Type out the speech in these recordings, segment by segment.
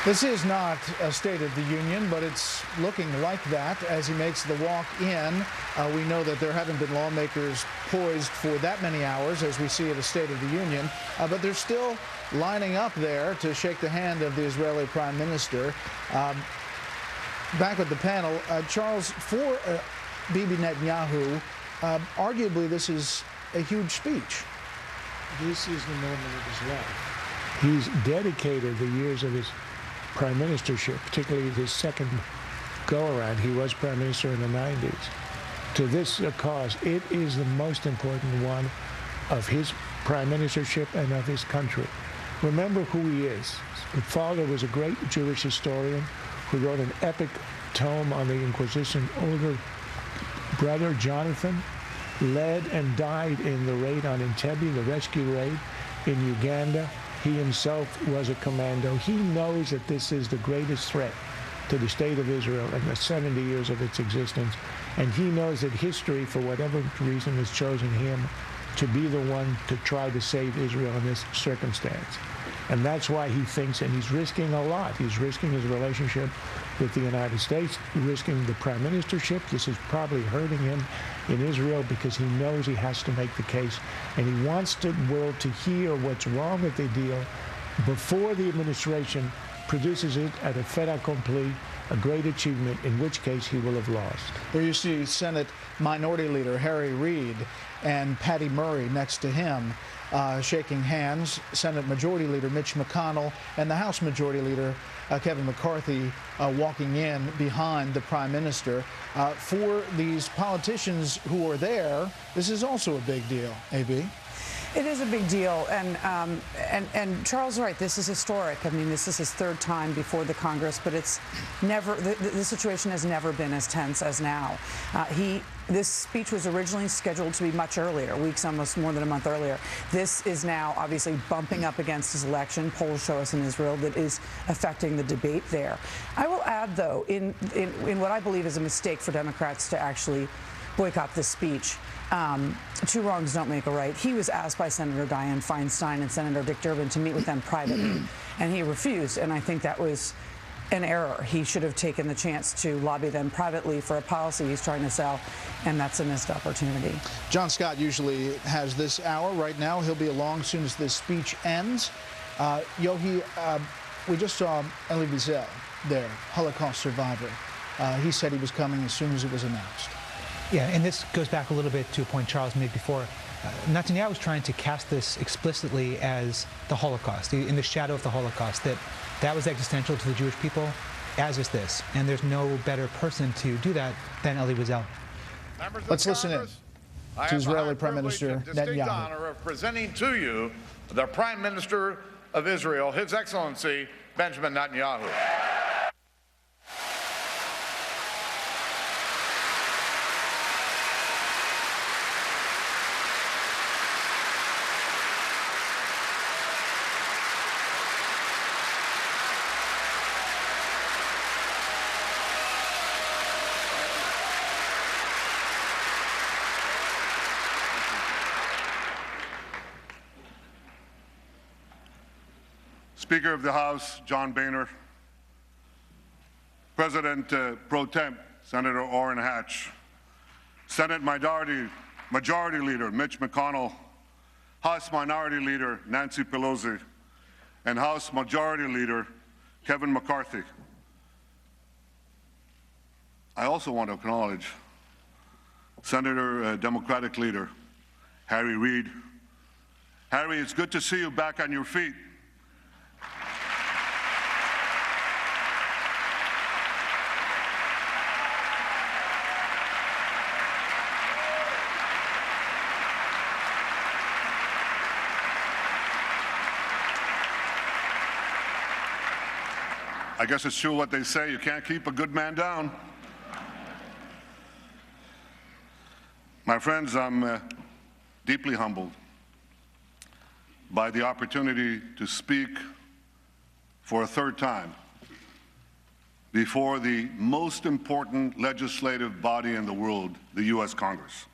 This is not a State of the Union, but it's looking like that as he makes the walk in. We know that there haven't been lawmakers poised for that many hours as we see at a State of the Union, but they're still lining up there to shake the hand of the Israeli Prime Minister. Back with the panel, Charles, for Bibi Netanyahu, arguably this is a huge speech. This is the moment of his life. He's dedicated the years of his prime ministership, particularly his second go-around, he was prime minister in the 90s, to this cause. It is the most important one of his prime ministership and of his country. Remember who he is. His father was a great Jewish historian who wrote an epic tome on the Inquisition. Older brother, Jonathan, led and died in the raid on Entebbe, the rescue raid in Uganda. He himself was a commando. He knows that this is the greatest threat to the state of Israel in the 70 years of its existence. And he knows that history, for whatever reason, has chosen him to be the one to try to save Israel in this circumstance. And that's why he thinks, and he's risking a lot. He's risking his relationship with the United States, risking the prime ministership. This is probably hurting him in Israel because he knows he has to make the case. And he wants the world to hear what's wrong with the deal before the administration produces it at a fait accompli, a great achievement, in which case he will have lost. There you see Senate Minority Leader Harry Reid and Patty Murray next to him shaking hands. Senate Majority Leader Mitch McConnell and the House Majority Leader Kevin McCarthy walking in behind the Prime Minister. For these politicians who are there, this is also a big deal, AB. It is a big deal, and Charles is right. This is historic. I mean, this is his third time before the Congress, but it's never. The situation has never been as tense as now. This speech was originally scheduled to be much earlier, weeks, almost more than a month earlier. This is now obviously bumping up against his election. Polls show us in Israel that is affecting the debate there. I will add, though, in what I believe is a mistake for Democrats to actually boycott this speech. Two wrongs don't make a right. He was asked by Senator Dianne Feinstein and Senator Dick Durbin to meet with them privately, and he refused, and I think that was an error. He should have taken the chance to lobby them privately for a policy he's trying to sell, and that's a missed opportunity. John Scott usually has this hour. Right now, he'll be along as soon as this speech ends. Yohi, we just saw Elie Wiesel there, Holocaust survivor. He said he was coming as soon as it was announced. Yeah, and this goes back a little bit to a point Charles made before. Netanyahu was trying to cast this explicitly as the Holocaust, in the shadow of the Holocaust, that was existential to the Jewish people, as is this. And there's no better person to do that than Elie Wiesel. Let's listen in to Israeli Prime Minister Netanyahu. Honor of presenting to you the Prime Minister of Israel, His Excellency Benjamin Netanyahu. Speaker of the House, John Boehner, President Pro Tem, Senator Orrin Hatch, Senate Majority Leader Mitch McConnell, House Minority Leader Nancy Pelosi, and House Majority Leader Kevin McCarthy. I also want to acknowledge Senator Democratic Leader Harry Reid. Harry, it's good to see you back on your feet. I guess it's true what they say, you can't keep a good man down. My friends, I'm deeply humbled by the opportunity to speak for a third time before the most important legislative body in the world, the U.S. Congress.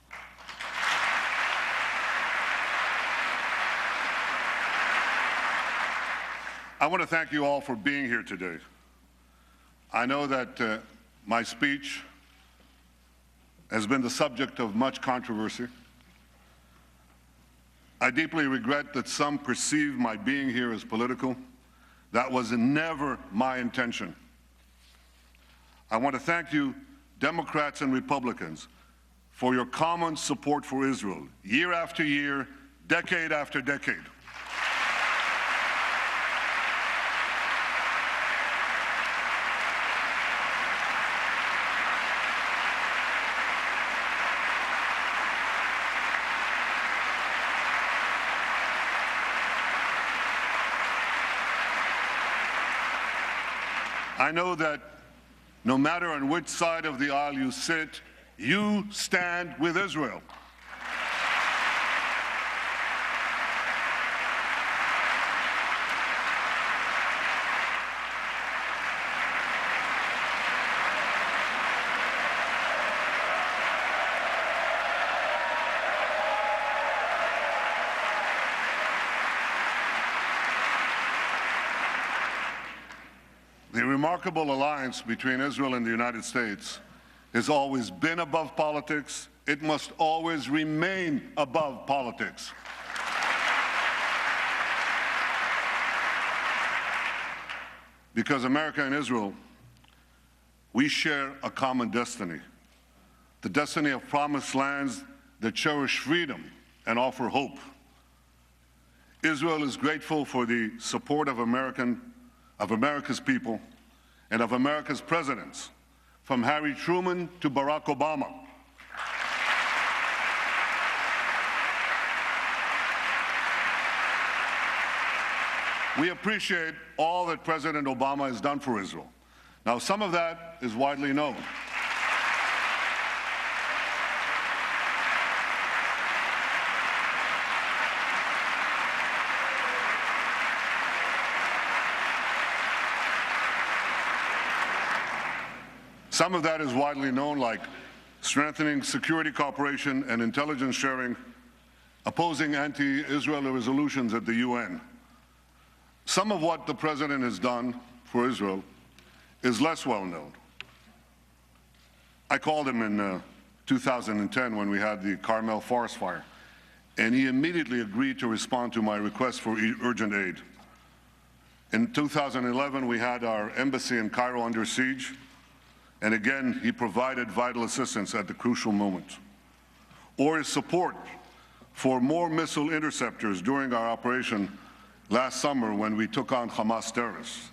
I want to thank you all for being here today. I know that my speech has been the subject of much controversy. I deeply regret that some perceive my being here as political. That was never my intention. I want to thank you, Democrats and Republicans, for your common support for Israel, year after year, decade after decade. I know that no matter on which side of the aisle you sit, you stand with Israel. The remarkable alliance between Israel and the United States has always been above politics. It must always remain above politics. Because America and Israel, we share a common destiny, the destiny of promised lands that cherish freedom and offer hope. Israel is grateful for the support of America's people and of America's presidents, from Harry Truman to Barack Obama. We appreciate all that President Obama has done for Israel. Now, some of that is widely known. Some of that is widely known, like strengthening security cooperation and intelligence sharing, opposing anti-Israel resolutions at the UN. Some of what the President has done for Israel is less well known. I called him in 2010 when we had the Carmel forest fire, and he immediately agreed to respond to my request for urgent aid. In 2011, we had our embassy in Cairo under siege, and again, he provided vital assistance at the crucial moment. Or his support for more missile interceptors during our operation last summer when we took on Hamas terrorists.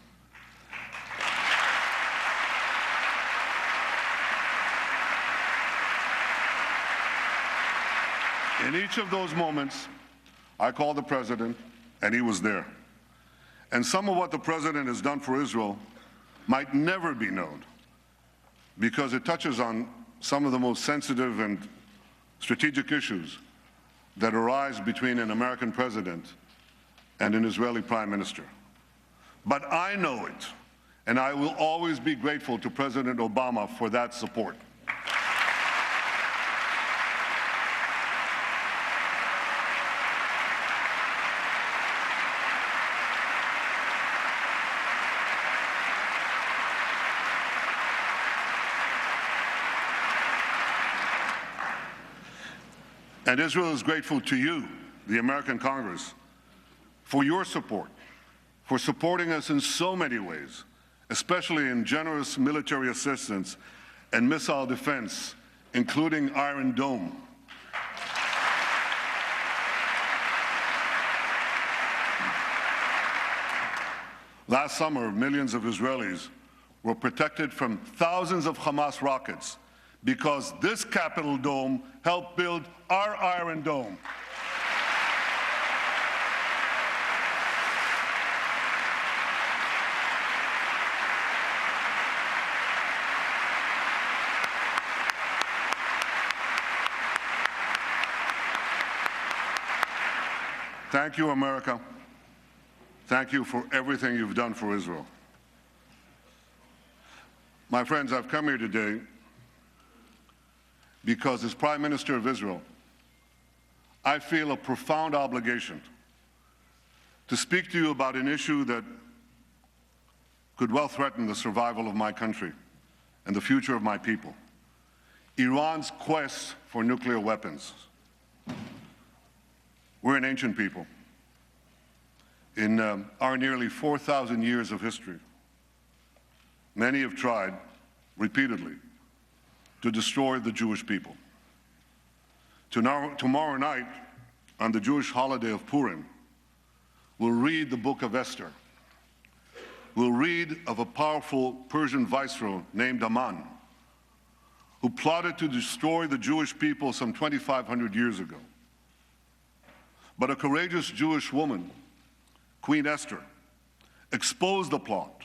In each of those moments, I called the President, and he was there. And some of what the President has done for Israel might never be known, because it touches on some of the most sensitive and strategic issues that arise between an American president and an Israeli prime minister. But I know it, and I will always be grateful to President Obama for that support. And Israel is grateful to you, the American Congress, for your support, for supporting us in so many ways, especially in generous military assistance and missile defense, including Iron Dome. Last summer, millions of Israelis were protected from thousands of Hamas rockets because this Capitol dome helped build our Iron Dome. Thank you, America. Thank you for everything you've done for Israel. My friends, I've come here today because as Prime Minister of Israel, I feel a profound obligation to speak to you about an issue that could well threaten the survival of my country and the future of my people. Iran's quest for nuclear weapons. We're an ancient people. In our nearly 4,000 years of history, many have tried repeatedly to destroy the Jewish people. Tomorrow night, on the Jewish holiday of Purim, we'll read the book of Esther. We'll read of a powerful Persian viceroy named Aman, who plotted to destroy the Jewish people some 2,500 years ago. But a courageous Jewish woman, Queen Esther, exposed the plot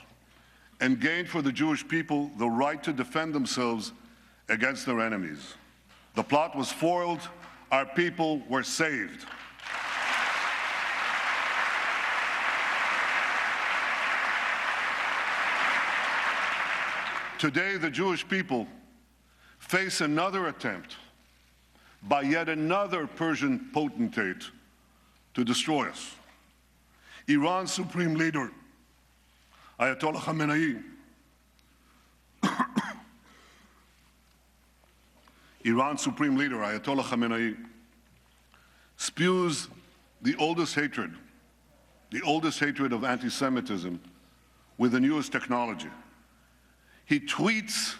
and gained for the Jewish people the right to defend themselves against their enemies. The plot was foiled. Our people were saved. Today, the Jewish people face another attempt by yet another Persian potentate to destroy us. Iran's supreme leader, Ayatollah Khamenei, Iran's supreme leader, Ayatollah Khamenei, spews the oldest hatred of anti-Semitism with the newest technology. He tweets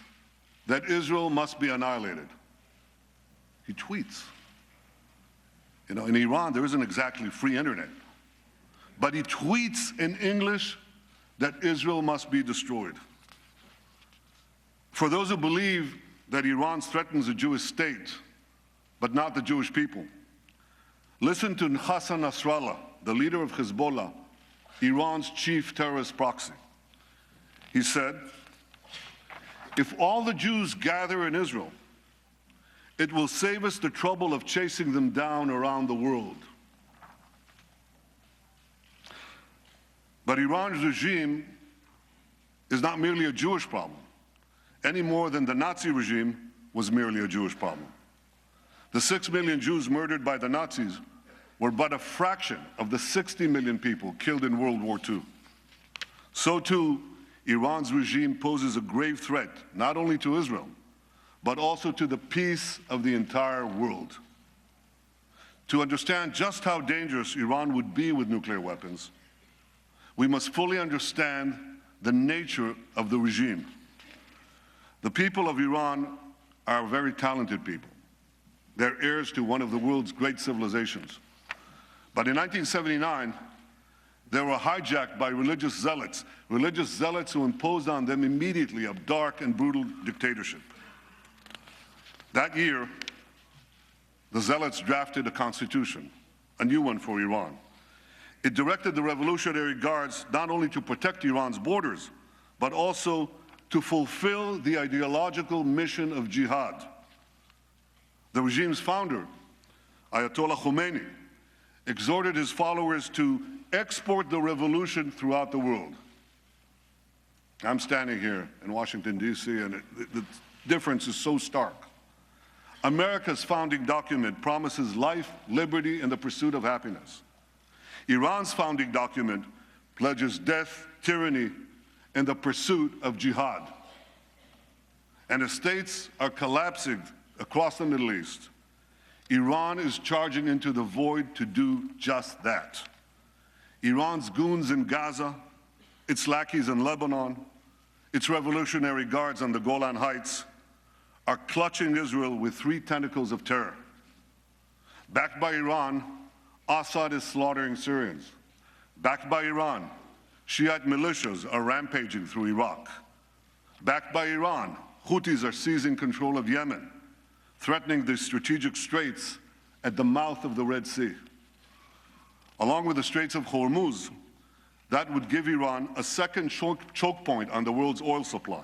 that Israel must be annihilated. He tweets. You know, in Iran, there isn't exactly free internet. But he tweets in English that Israel must be destroyed. For those who believe that Iran threatens the Jewish state, but not the Jewish people, listen to Hassan Nasrallah, the leader of Hezbollah, Iran's chief terrorist proxy. He said, "If all the Jews gather in Israel, it will save us the trouble of chasing them down around the world." But Iran's regime is not merely a Jewish problem, any more than the Nazi regime was merely a Jewish problem. The 6 million Jews murdered by the Nazis were but a fraction of the 60 million people killed in World War II. So too, Iran's regime poses a grave threat, not only to Israel, but also to the peace of the entire world. To understand just how dangerous Iran would be with nuclear weapons, we must fully understand the nature of the regime. The people of Iran are very talented people. They're heirs to one of the world's great civilizations. But in 1979, they were hijacked by religious zealots who imposed on them immediately a dark and brutal dictatorship. That year, the zealots drafted a constitution, a new one for Iran. It directed the Revolutionary Guards not only to protect Iran's borders, but also to fulfill the ideological mission of jihad. The regime's founder, Ayatollah Khomeini, exhorted his followers to export the revolution throughout the world. I'm standing here in Washington, D.C., and the difference is so stark. America's founding document promises life, liberty, and the pursuit of happiness. Iran's founding document pledges death, tyranny, and the pursuit of jihad. And as states are collapsing across the Middle East, Iran is charging into the void to do just that. Iran's goons in Gaza, its lackeys in Lebanon, its Revolutionary Guards on the Golan Heights are clutching Israel with 3 tentacles of terror. Backed by Iran, Assad is slaughtering Syrians. Backed by Iran, Shiite militias are rampaging through Iraq. Backed by Iran, Houthis are seizing control of Yemen, threatening the strategic straits at the mouth of the Red Sea. Along with the Straits of Hormuz, that would give Iran a second choke point on the world's oil supply.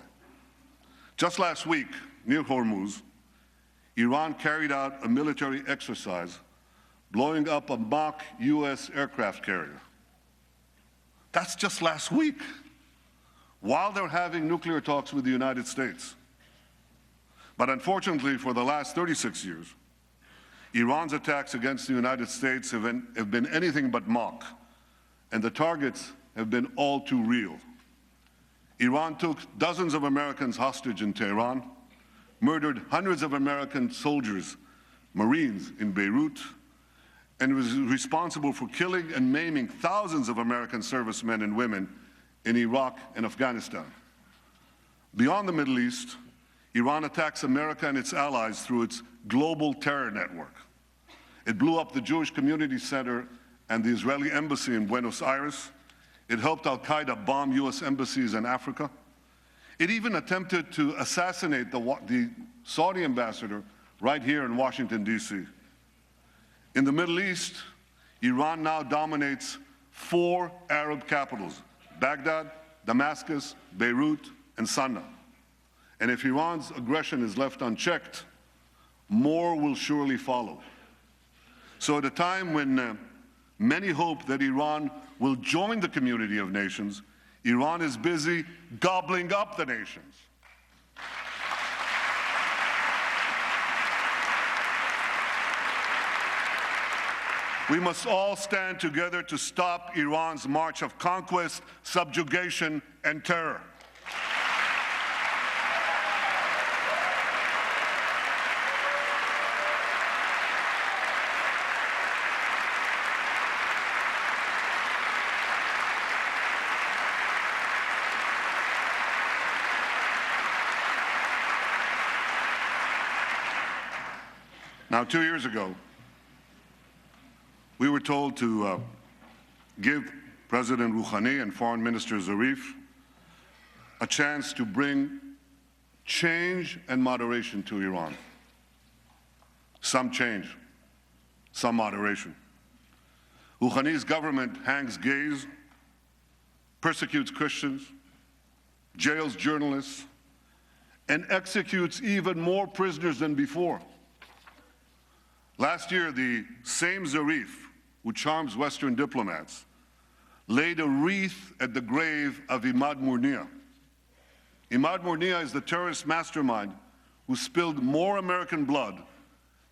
Just last week, near Hormuz, Iran carried out a military exercise blowing up a mock U.S. aircraft carrier. That's just last week, while they're having nuclear talks with the United States. But unfortunately, for the last 36 years, Iran's attacks against the United States have been anything but mock, and the targets have been all too real. Iran took dozens of Americans hostage in Tehran, murdered hundreds of American soldiers, Marines in Beirut, and was responsible for killing and maiming thousands of American servicemen and women in Iraq and Afghanistan. Beyond the Middle East, Iran attacks America and its allies through its global terror network. It blew up the Jewish Community Center and the Israeli embassy in Buenos Aires. It helped al-Qaeda bomb U.S. embassies in Africa. It even attempted to assassinate the Saudi ambassador right here in Washington, D.C. In the Middle East, Iran now dominates 4 Arab capitals: Baghdad, Damascus, Beirut, and Sana'a. And if Iran's aggression is left unchecked, more will surely follow. So at a time when many hope that Iran will join the community of nations, Iran is busy gobbling up the nations. We must all stand together to stop Iran's march of conquest, subjugation, and terror. Now, 2 years ago, we were told to give President Rouhani and Foreign Minister Zarif a chance to bring change and moderation to Iran. Some change, some moderation. Rouhani's government hangs gays, persecutes Christians, jails journalists, and executes even more prisoners than before. Last year, the same Zarif, who charms Western diplomats, laid a wreath at the grave of Imad Murnia. Imad Murnia is the terrorist mastermind who spilled more American blood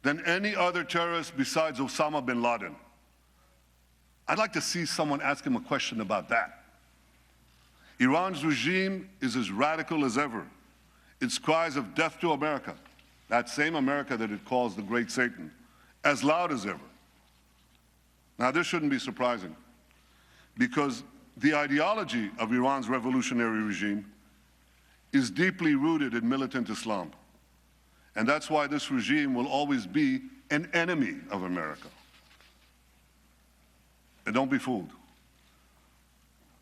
than any other terrorist besides Osama bin Laden. I'd like to see someone ask him a question about that. Iran's regime is as radical as ever. Its cries of death to America, that same America that it calls the Great Satan, as loud as ever. Now, this shouldn't be surprising, because the ideology of Iran's revolutionary regime is deeply rooted in militant Islam. And that's why this regime will always be an enemy of America. And don't be fooled.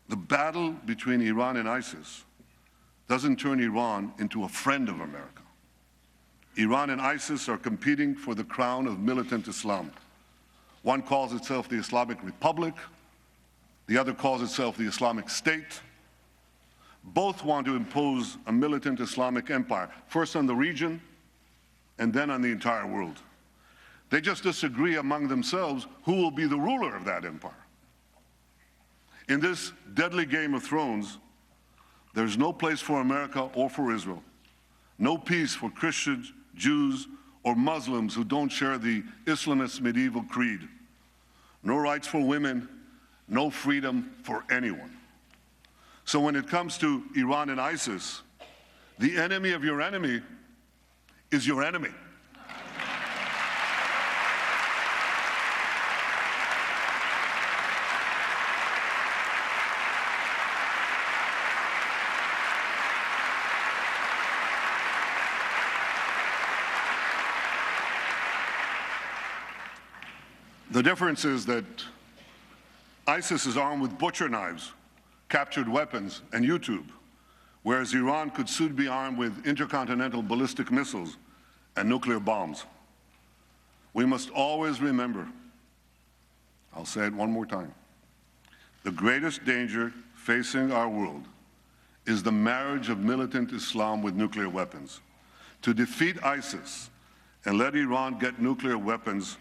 The battle between Iran and ISIS doesn't turn Iran into a friend of America. Iran and ISIS are competing for the crown of militant Islam. One calls itself the Islamic Republic, the other calls itself the Islamic State. Both want to impose a militant Islamic empire, first on the region and then on the entire world. They just disagree among themselves who will be the ruler of that empire. In this deadly game of thrones, there's no place for America or for Israel. No peace for Christians, Jews, or Muslims who don't share the Islamist medieval creed. No rights for women, no freedom for anyone. So when it comes to Iran and ISIS, the enemy of your enemy is your enemy. The difference is that ISIS is armed with butcher knives, captured weapons, and YouTube, whereas Iran could soon be armed with intercontinental ballistic missiles and nuclear bombs. We must always remember, I'll say it one more time, the greatest danger facing our world is the marriage of militant Islam with nuclear weapons. To defeat ISIS and let Iran get nuclear weapons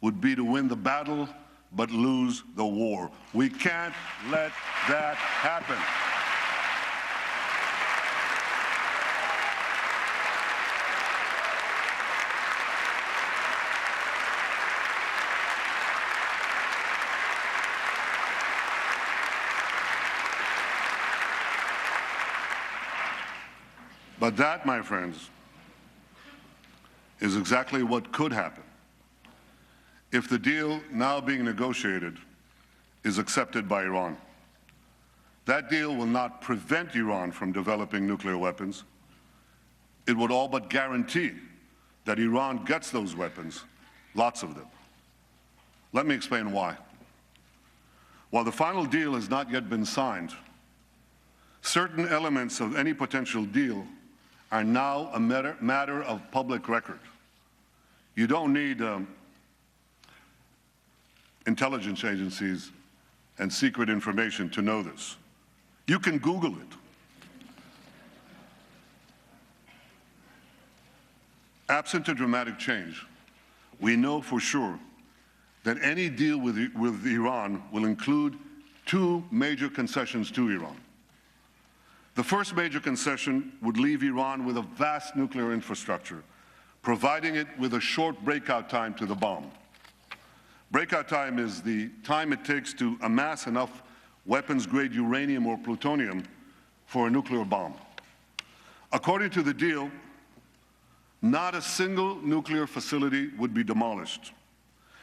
would be to win the battle but lose the war. We can't let that happen. But that, my friends, is exactly what could happen if the deal now being negotiated is accepted by Iran. That deal will not prevent Iran from developing nuclear weapons. It would all but guarantee that Iran gets those weapons, lots of them. Let me explain why. While the final deal has not yet been signed, certain elements of any potential deal are now a matter of public record. You don't need intelligence agencies and secret information to know this. You can Google it. Absent a dramatic change, we know for sure that any deal with Iran will include two major concessions to Iran. The first major concession would leave Iran with a vast nuclear infrastructure, providing it with a short breakout time to the bomb. Breakout time is the time it takes to amass enough weapons-grade uranium or plutonium for a nuclear bomb. According to the deal, not a single nuclear facility would be demolished.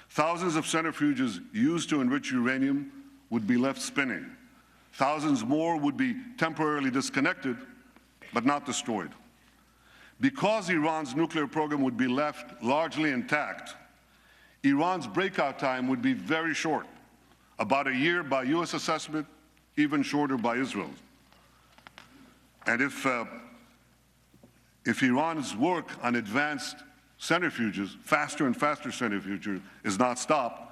Thousands of centrifuges used to enrich uranium would be left spinning. Thousands more would be temporarily disconnected, but not destroyed. Because Iran's nuclear program would be left largely intact, Iran's breakout time would be very short, about a year by US assessment, even shorter by Israel. And if Iran's work on advanced centrifuges, faster and faster centrifuges, is not stopped,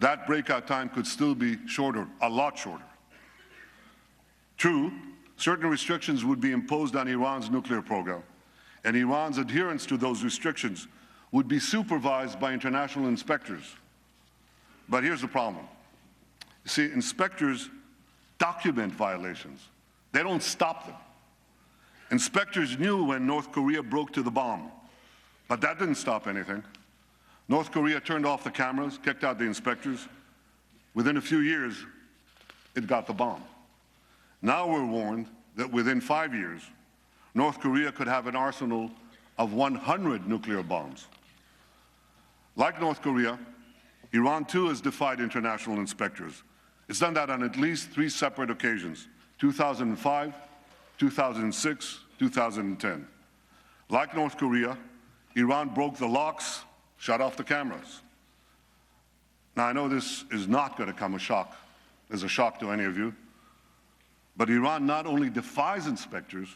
that breakout time could still be shorter, a lot shorter. True, certain restrictions would be imposed on Iran's nuclear program, and Iran's adherence to those restrictions would be supervised by international inspectors. But here's the problem. You see, inspectors document violations. They don't stop them. Inspectors knew when North Korea broke to the bomb, but that didn't stop anything. North Korea turned off the cameras, kicked out the inspectors. Within a few years, it got the bomb. Now we're warned that within 5 years, North Korea could have an arsenal of 100 nuclear bombs. Like North Korea, Iran too has defied international inspectors. It's done that on at least 3 separate occasions: 2005, 2006, 2010. Like North Korea, Iran broke the locks, shut off the cameras. Now, I know this is not going to come as a shock to any of you, but Iran not only defies inspectors,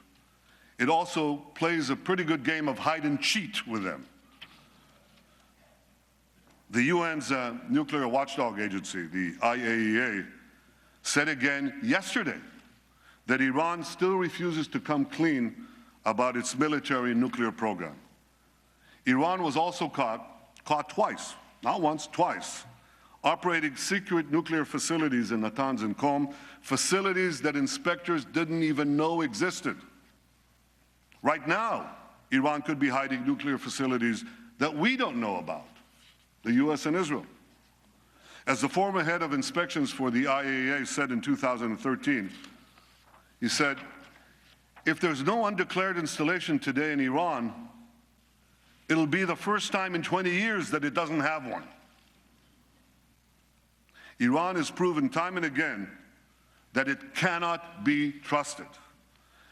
it also plays a pretty good game of hide and cheat with them. The UN's nuclear watchdog agency, the IAEA, said again yesterday that Iran still refuses to come clean about its military nuclear program. Iran was also caught twice, not once, twice, operating secret nuclear facilities in Natanz and Qom, facilities that inspectors didn't even know existed. Right now, Iran could be hiding nuclear facilities that we don't know about, the US and Israel. As the former head of inspections for the IAEA said in 2013, he said, if there's no undeclared installation today in Iran, it'll be the first time in 20 years that it doesn't have one. Iran has proven time and again that it cannot be trusted.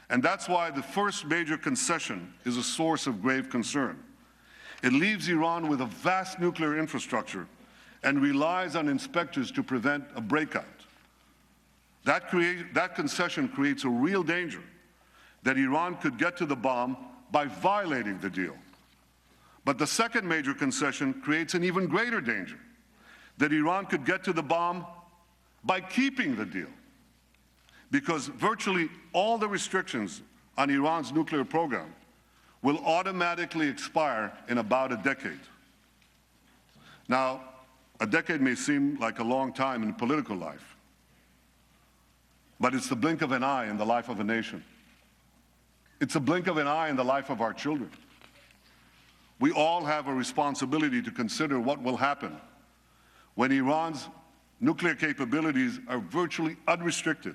And that's why the first major concession is a source of grave concern. It leaves Iran with a vast nuclear infrastructure and relies on inspectors to prevent a breakout. That concession creates a real danger that Iran could get to the bomb by violating the deal. But the second major concession creates an even greater danger, that Iran could get to the bomb by keeping the deal, because virtually all the restrictions on Iran's nuclear program will automatically expire in about a decade. Now, a decade may seem like a long time in political life, but it's the blink of an eye in the life of a nation. It's a blink of an eye in the life of our children. We all have a responsibility to consider what will happen when Iran's nuclear capabilities are virtually unrestricted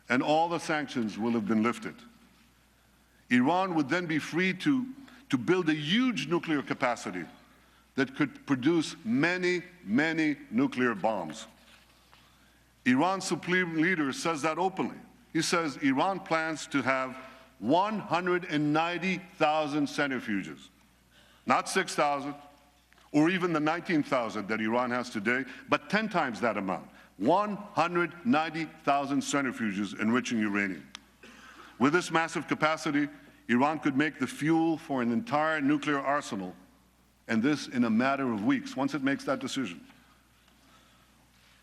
and all the sanctions will have been lifted. Iran would then be free to build a huge nuclear capacity that could produce many, many nuclear bombs. Iran's supreme leader says that openly. He says Iran plans to have 190,000 centrifuges, not 6,000 or even the 19,000 that Iran has today, but 10 times that amount, 190,000 centrifuges enriching uranium. With this massive capacity, Iran could make the fuel for an entire nuclear arsenal, and this in a matter of weeks, once it makes that decision.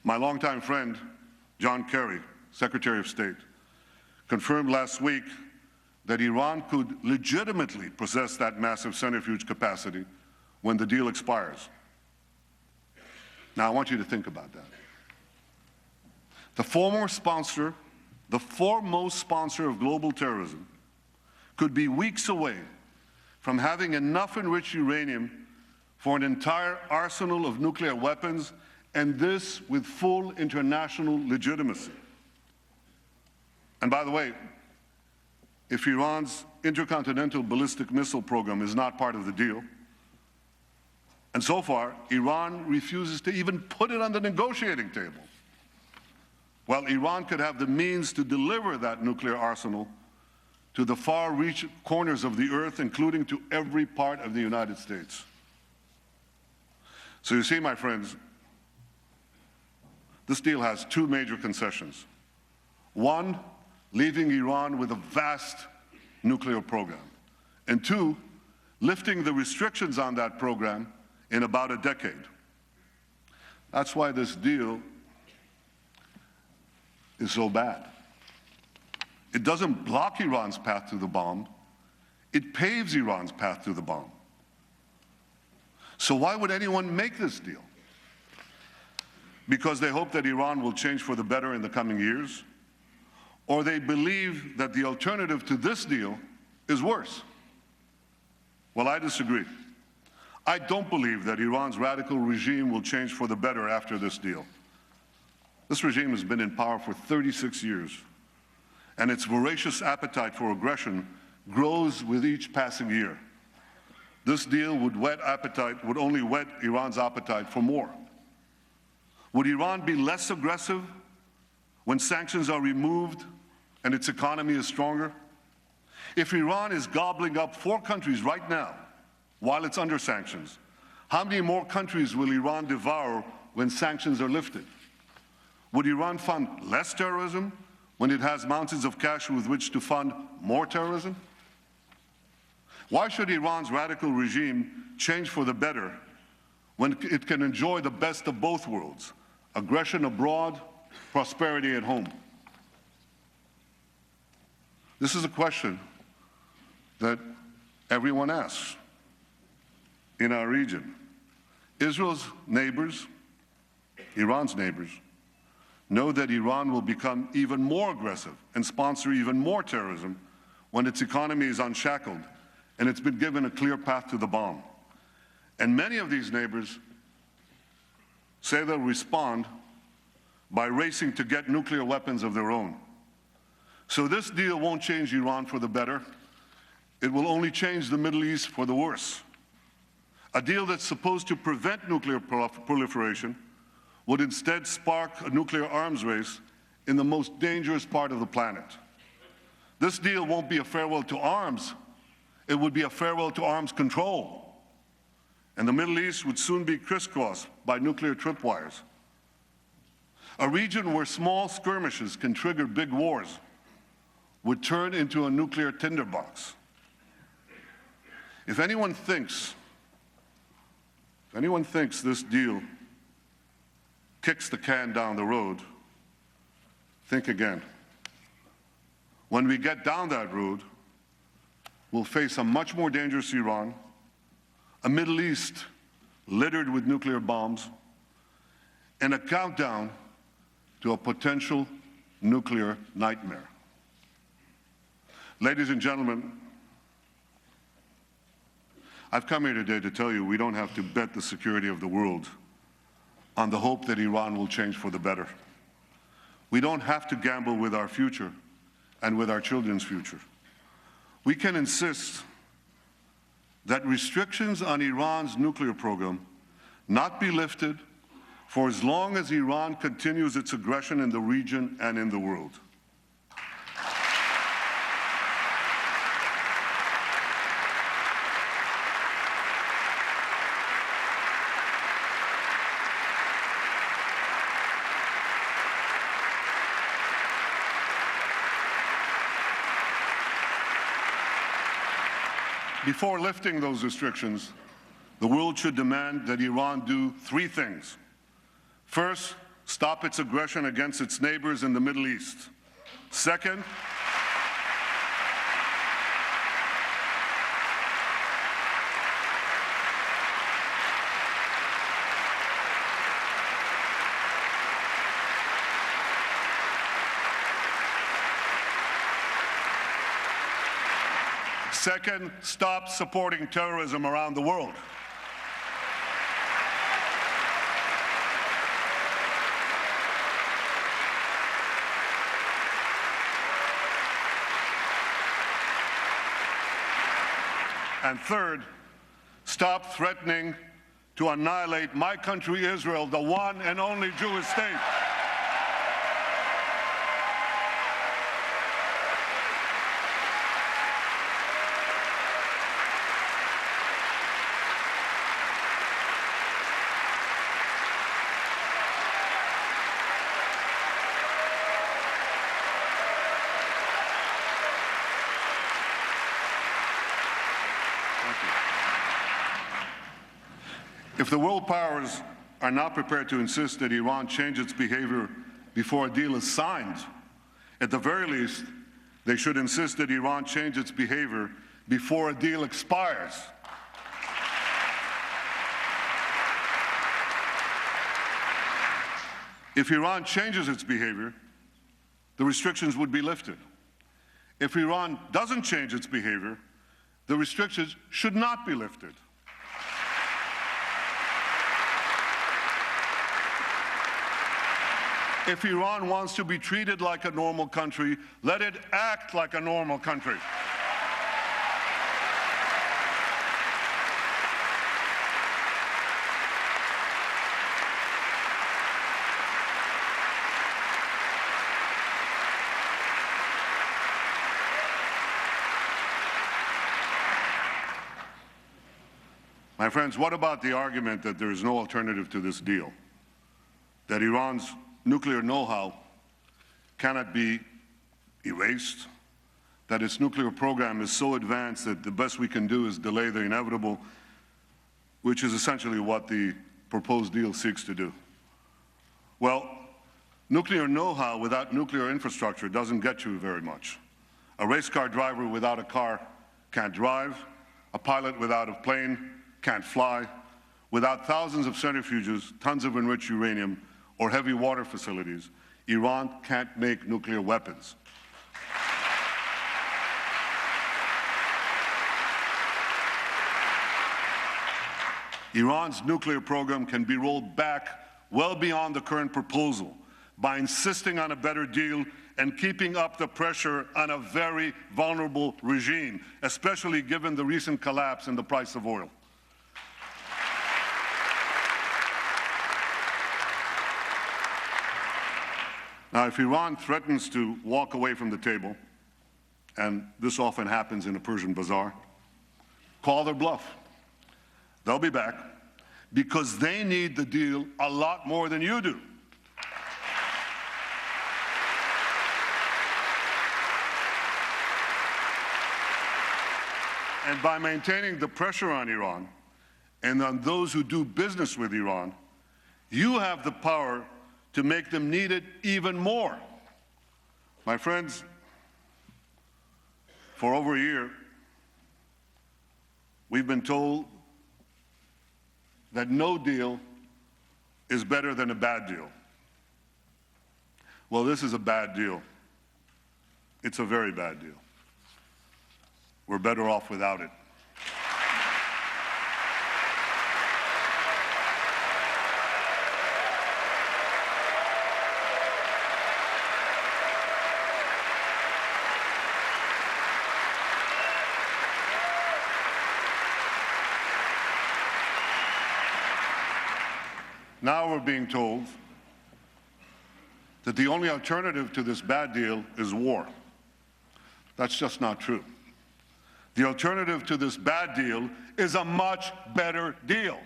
My longtime friend, John Kerry, Secretary of State, confirmed last week that Iran could legitimately possess that massive centrifuge capacity when the deal expires. Now, I want you to think about that. The foremost sponsor of global terrorism could be weeks away from having enough enriched uranium for an entire arsenal of nuclear weapons, and this with full international legitimacy. And by the way, if Iran's intercontinental ballistic missile program is not part of the deal, and so far, Iran refuses to even put it on the negotiating table, well, Iran could have the means to deliver that nuclear arsenal to the far-reach corners of the earth, including to every part of the United States. So you see, my friends, this deal has two major concessions. One, leaving Iran with a vast nuclear program. And two, lifting the restrictions on that program in about a decade. That's why this deal is so bad. It doesn't block Iran's path to the bomb, it paves Iran's path to the bomb. So why would anyone make this deal? Because they hope that Iran will change for the better in the coming years? Or they believe that the alternative to this deal is worse? Well, I disagree. I don't believe that Iran's radical regime will change for the better after this deal. This regime has been in power for 36 years, and its voracious appetite for aggression grows with each passing year. This deal would only whet Iran's appetite for more. Would Iran be less aggressive when sanctions are removed and its economy is stronger? If Iran is gobbling up 4 countries right now while it's under sanctions, how many more countries will Iran devour when sanctions are lifted? Would Iran fund less terrorism when it has mountains of cash with which to fund more terrorism? Why should Iran's radical regime change for the better when it can enjoy the best of both worlds, aggression abroad, prosperity at home? This is a question that everyone asks in our region. Israel's neighbors, Iran's neighbors, know that Iran will become even more aggressive and sponsor even more terrorism when its economy is unshackled and it's been given a clear path to the bomb. And many of these neighbors say they'll respond by racing to get nuclear weapons of their own. So this deal won't change Iran for the better. It will only change the Middle East for the worse. A deal that's supposed to prevent nuclear proliferation would instead spark a nuclear arms race in the most dangerous part of the planet. This deal won't be a farewell to arms. It would be a farewell to arms control. And the Middle East would soon be crisscrossed by nuclear tripwires. A region where small skirmishes can trigger big wars would turn into a nuclear tinderbox. If anyone thinks this deal kicks the can down the road, think again. When we get down that road, we'll face a much more dangerous Iran, a Middle East littered with nuclear bombs, and a countdown to a potential nuclear nightmare. Ladies and gentlemen, I've come here today to tell you we don't have to bet the security of the world on the hope that Iran will change for the better. We don't have to gamble with our future and with our children's future. we can insist that restrictions on Iran's nuclear program not be lifted for as long as Iran continues its aggression in the region and in the world. Before lifting those restrictions, the world should demand that Iran do three things. First, stop its aggression against its neighbors in the Middle East. Second, stop supporting terrorism around the world. And third, stop threatening to annihilate my country, Israel, the one and only Jewish state. If the world powers are not prepared to insist that Iran change its behavior before a deal is signed, at the very least, they should insist that Iran change its behavior before a deal expires. If Iran changes its behavior, the restrictions would be lifted. If Iran doesn't change its behavior, the restrictions should not be lifted. If Iran wants to be treated like a normal country, let it act like a normal country. My friends, what about the argument that there is no alternative to this deal? That Iran's nuclear know-how cannot be erased, that its nuclear program is so advanced that the best we can do is delay the inevitable, which is essentially what the proposed deal seeks to do. Well, nuclear know-how without nuclear infrastructure doesn't get you very much. A race car driver without a car can't drive. A pilot without a plane can't fly. Without thousands of centrifuges, tons of enriched uranium, or heavy water facilities, Iran can't make nuclear weapons. Iran's nuclear program can be rolled back well beyond the current proposal by insisting on a better deal and keeping up the pressure on a very vulnerable regime, especially given the recent collapse in the price of oil. Now, if Iran threatens to walk away from the table, and this often happens in a Persian bazaar, call their bluff. They'll be back because they need the deal a lot more than you do. And by maintaining the pressure on Iran and on those who do business with Iran, you have the power to make them need it even more. My friends, for over a year, we've been told that no deal is better than a bad deal. Well, this is a bad deal. It's a very bad deal. We're better off without it. Now we're being told that the only alternative to this bad deal is war. That's just not true. The alternative to this bad deal is a much better deal.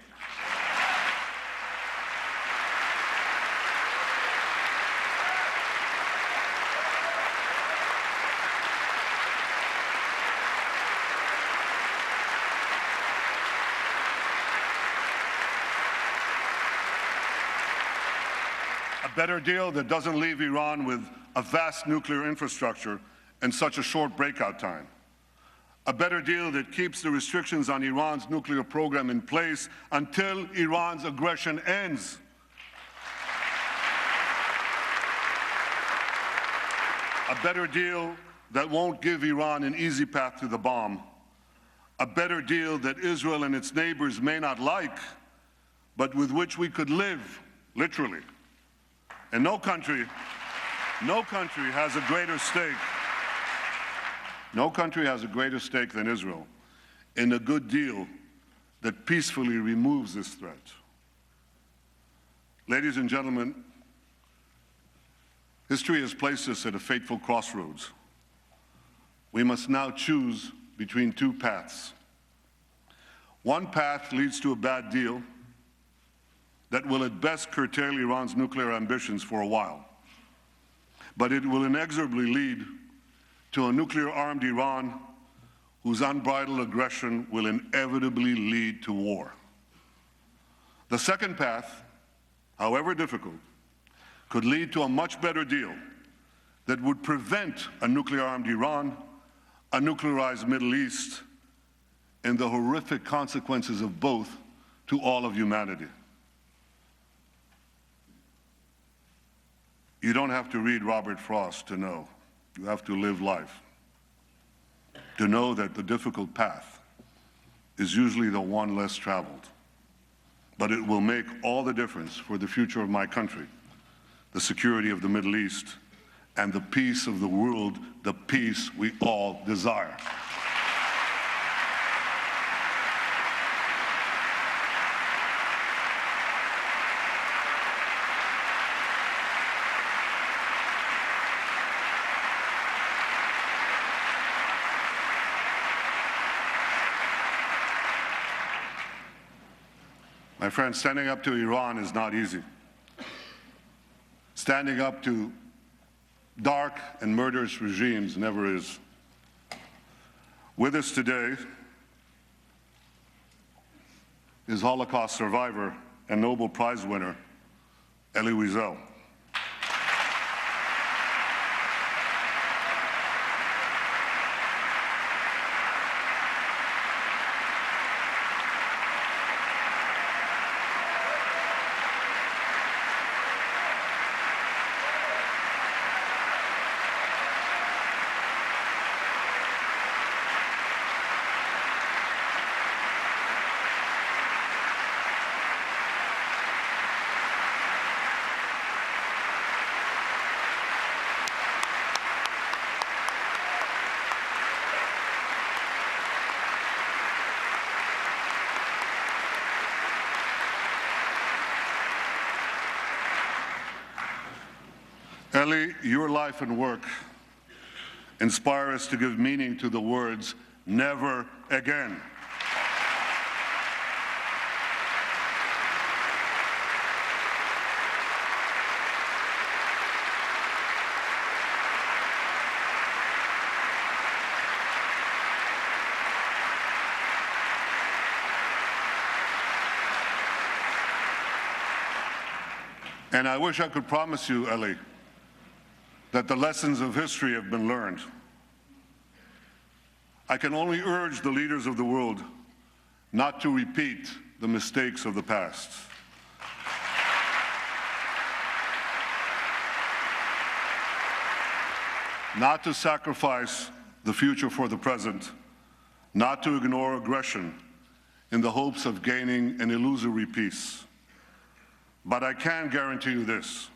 A better deal that doesn't leave Iran with a vast nuclear infrastructure and such a short breakout time. A better deal that keeps the restrictions on Iran's nuclear program in place until Iran's aggression ends. A better deal that won't give Iran an easy path to the bomb. A better deal that Israel and its neighbors may not like, but with which we could live, literally. And no country has a greater stake. No country has a greater stake than Israel in a good deal that peacefully removes this threat. Ladies and gentlemen, history has placed us at a fateful crossroads. We must now choose between two paths. One path leads to a bad deal that will at best curtail Iran's nuclear ambitions for a while, but it will inexorably lead to a nuclear-armed Iran whose unbridled aggression will inevitably lead to war. The second path, however difficult, could lead to a much better deal that would prevent a nuclear-armed Iran, a nuclearized Middle East, and the horrific consequences of both to all of humanity. You don't have to read Robert Frost to know. You have to live life to know that the difficult path is usually the one less traveled. But it will make all the difference for the future of my country, the security of the Middle East, and the peace of the world, the peace we all desire. My friends, standing up to Iran is not easy. Standing up to dark and murderous regimes never is. With us today is Holocaust survivor and Nobel Prize winner, Elie Wiesel. Elie, your life and work inspire us to give meaning to the words, never again. And I wish I could promise you, Elie, that the lessons of history have been learned. I can only urge the leaders of the world not to repeat the mistakes of the past. Not to sacrifice the future for the present, not to ignore aggression in the hopes of gaining an illusory peace. But I can guarantee you this: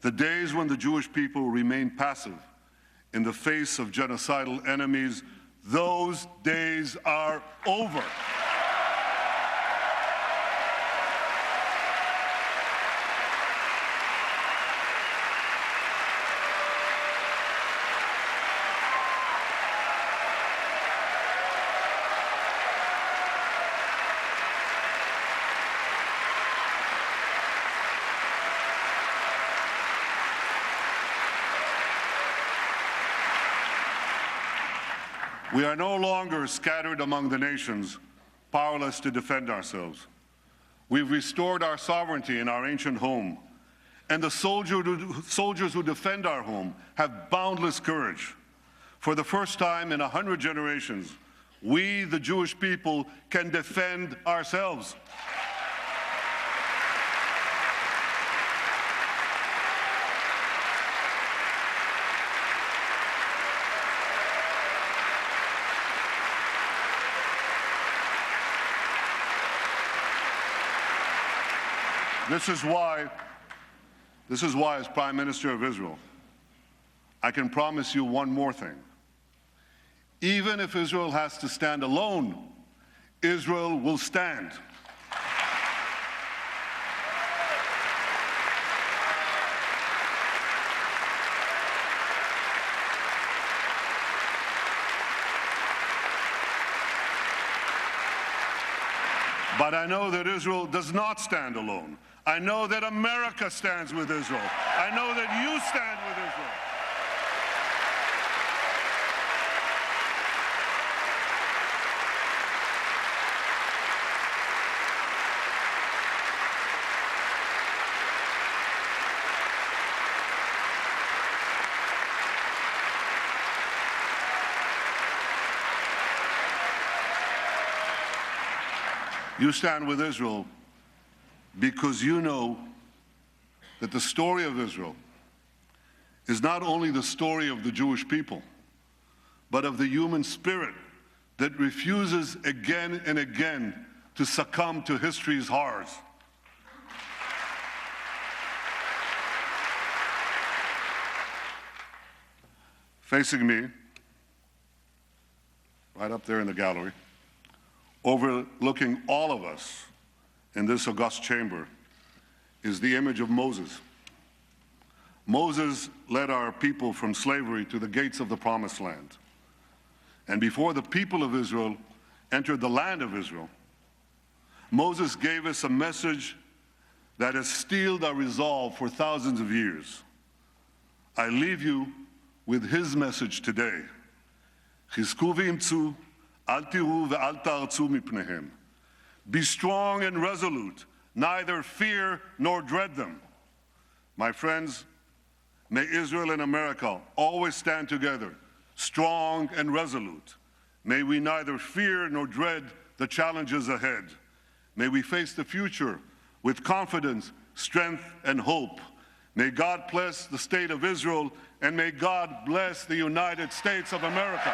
the days when the Jewish people remain passive in the face of genocidal enemies, those days are over. We are no longer scattered among the nations, powerless to defend ourselves. We've restored our sovereignty in our ancient home, and the soldiers who defend our home have boundless courage. For the first time in 100 generations, we, the Jewish people, can defend ourselves. This is why, as Prime Minister of Israel, I can promise you one more thing. Even if Israel has to stand alone, Israel will stand. But I know that Israel does not stand alone. I know that America stands with Israel. I know that you stand with Israel. You stand with Israel because you know that the story of Israel is not only the story of the Jewish people, but of the human spirit that refuses again and again to succumb to history's horrors. Facing me, right up there in the gallery, overlooking all of us in this august chamber, is the image of Moses. Moses led our people from slavery to the gates of the Promised Land. And before the people of Israel entered the land of Israel, Moses gave us a message that has steeled our resolve for thousands of years. I leave you with his message today. Chizku v'imtzu, al tiru ve'al ta'artzu mipnehem. Be strong and resolute, neither fear nor dread them. My friends, may Israel and America always stand together, strong and resolute. May we neither fear nor dread the challenges ahead. May we face the future with confidence, strength, and hope. May God bless the state of Israel, and may God bless the United States of America.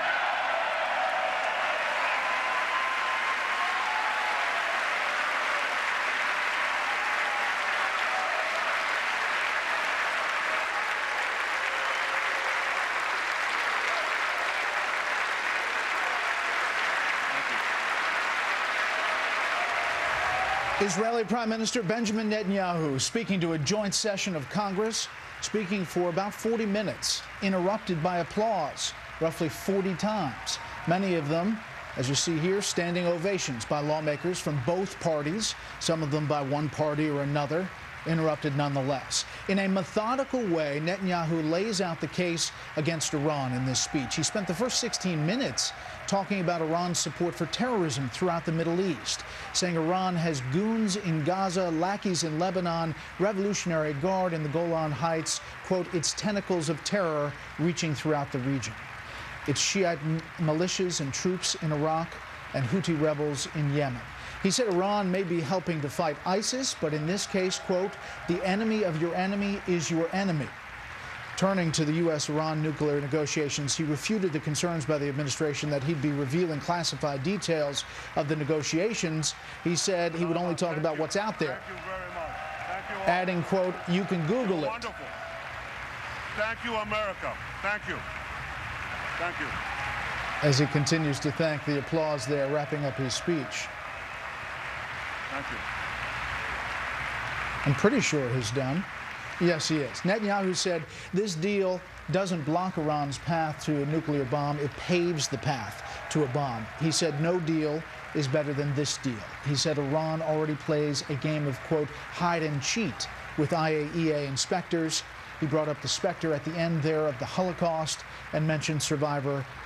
Israeli Prime Minister Benjamin Netanyahu speaking to a joint session of Congress, speaking for about 40 minutes, interrupted by applause, roughly 40 times. Many of them, as you see here, standing ovations by lawmakers from both parties, some of them by one party or another, interrupted nonetheless. In a methodical way, Netanyahu lays out the case against Iran in this speech. He spent the first 16 minutes talking about Iran's support for terrorism throughout the Middle East, saying Iran has goons in Gaza, lackeys in Lebanon, Revolutionary Guard in the Golan Heights, quote, its tentacles of terror reaching throughout the region. Its Shiite militias and troops in Iraq and Houthi rebels in Yemen. He said Iran may be helping to fight ISIS, but in this case, quote, the enemy of your enemy is your enemy. Turning to the U.S.-Iran nuclear negotiations, he refuted the concerns by the administration that he'd be revealing classified details of the negotiations. He said he would only talk about what's out there. Thank you very much. Thank you all. Adding, quote, you can Google it. Wonderful. Thank you, America. Thank you. Thank you. As he continues to thank the applause there, wrapping up his speech. Thank you. I'm pretty sure he's done. Yes, he is. Netanyahu said this deal doesn't block Iran's path to a nuclear bomb. It paves the path to a bomb. He said no deal is better than this deal. He said Iran already plays a game of, quote, hide and cheat with IAEA inspectors. He brought up the specter at the end there of the Holocaust and mentioned survivor